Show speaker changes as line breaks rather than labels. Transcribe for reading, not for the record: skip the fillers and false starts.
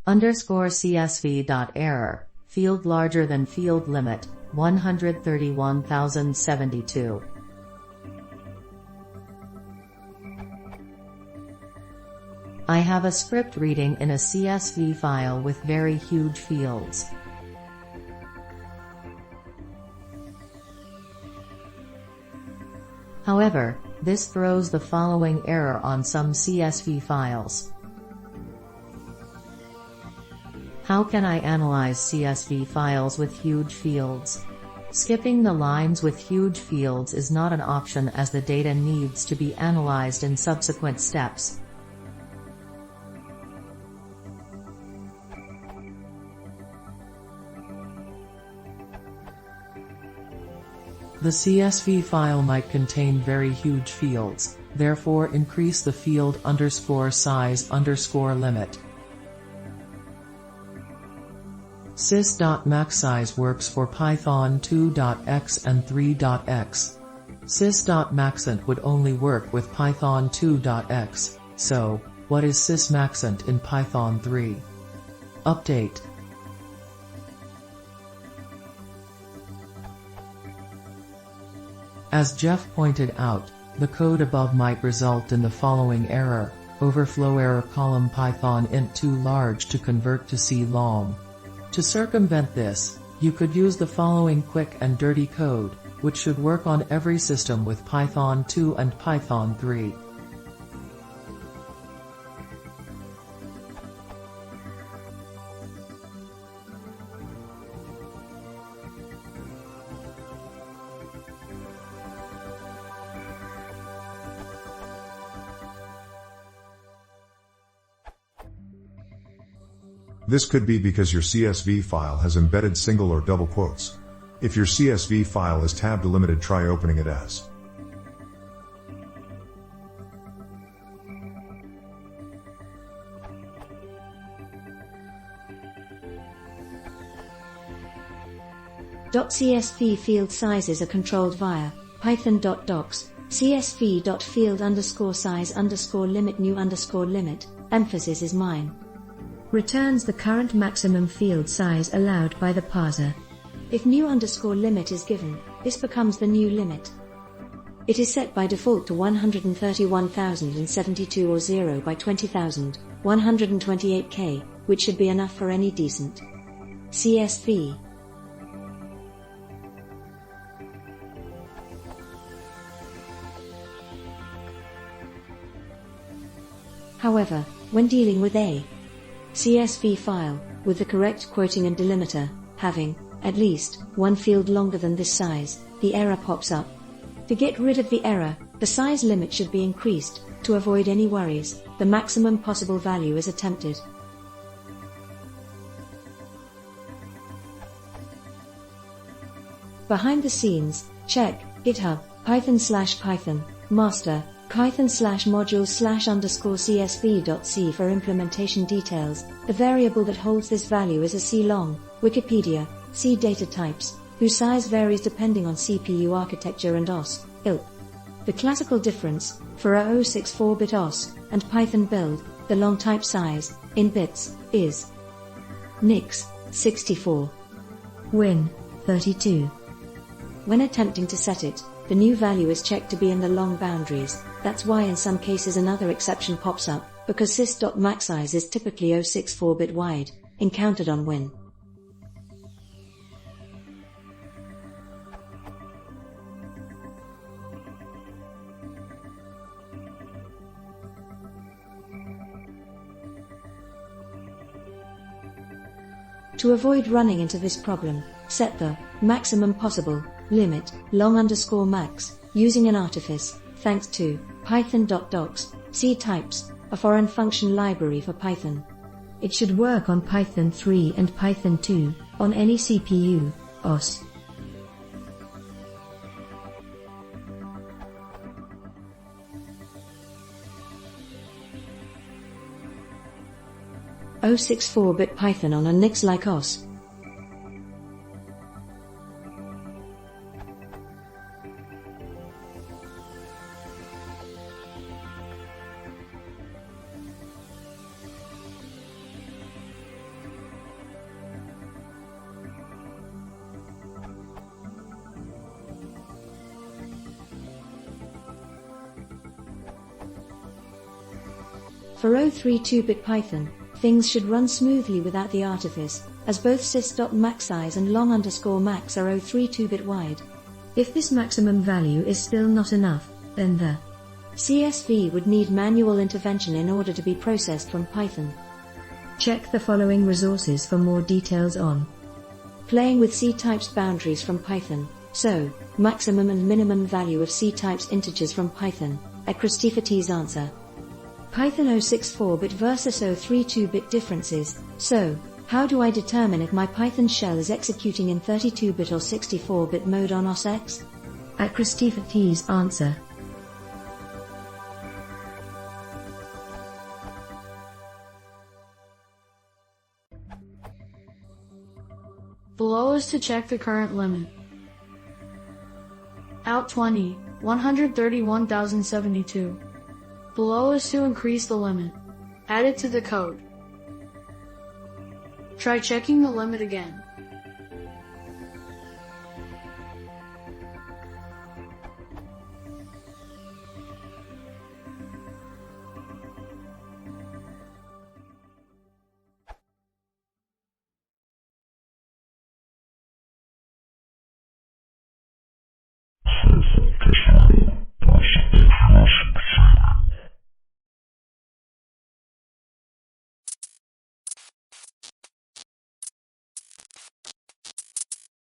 Underscore CSV dot error, field larger than field limit, 131,072. I have a script reading in a CSV file with very huge fields. However, this throws the following error on some CSV files. How can I analyze CSV files with huge fields? Skipping the lines with huge fields is not an option as the data needs to be analyzed in subsequent steps.
The CSV file might contain very huge fields, therefore increase the field _size _limit. sys.maxsize works for Python 2.x and 3.x. sys.maxent would only work with Python 2.x, so, what is sysmaxent in Python 3? Update. As Jeff pointed out, the code above might result in the following error: overflow error column Python int too large to convert to C long. To circumvent this, you could use the following quick and dirty code, which should work on every system with Python 2 and Python 3.
This could be because your CSV file has embedded single or double quotes. If your CSV file is tab delimited, try opening it as
.csv field sizes are controlled via python.docs, csv.field_size_limit new_limit, emphasis is mine. Returns the current maximum field size allowed by the parser. If new_limit is given, this becomes the new limit. It is set by default to 131,072 or 0 by 20,000, 128K, which should be enough for any decent CSV. However, when dealing with a CSV file, with the correct quoting and delimiter, having, at least, one field longer than this size, the error pops up. To get rid of the error, the size limit should be increased. To avoid any worries, the maximum possible value is attempted. Behind the scenes, check GitHub, Python/Python, master, Python/module/_csv.c for implementation details. The variable that holds this value is a C-long. Wikipedia, C data types, whose size varies depending on CPU architecture and OS, ILP. The classical difference, for a 064-bit OS, and Python build, the long type size, in bits, is NIX, 64. Win, 32. When attempting to set it, the new value is checked to be in the long boundaries. That's why in some cases another exception pops up, because sys.maxsize is typically 064-bit wide, encountered on Win. To avoid running into this problem, set the maximum possible limit long_max using an artifice, thanks to python.docs, C types, a foreign function library for Python. It should work on Python 3 and Python 2, on any CPU, OS. .064-bit Python on a NIX-like OS. For O32-bit Python, things should run smoothly without the artifice, as both sys.maxsize and long_max are O32-bit wide. If this maximum value is still not enough, then the CSV would need manual intervention in order to be processed from Python. Check the following resources for more details on playing with C-types boundaries from Python. So, maximum and minimum value of C-types integers from Python, Akristophates answer. Python 064-bit versus 032-bit differences. So, how do I determine if my Python shell is executing in 32-bit or 64-bit mode on OS X? Akristophates answer.
Below is to check the current limit. Out 20, 131,072. Below is to increase the limit. Add it to the code. Try checking the limit again.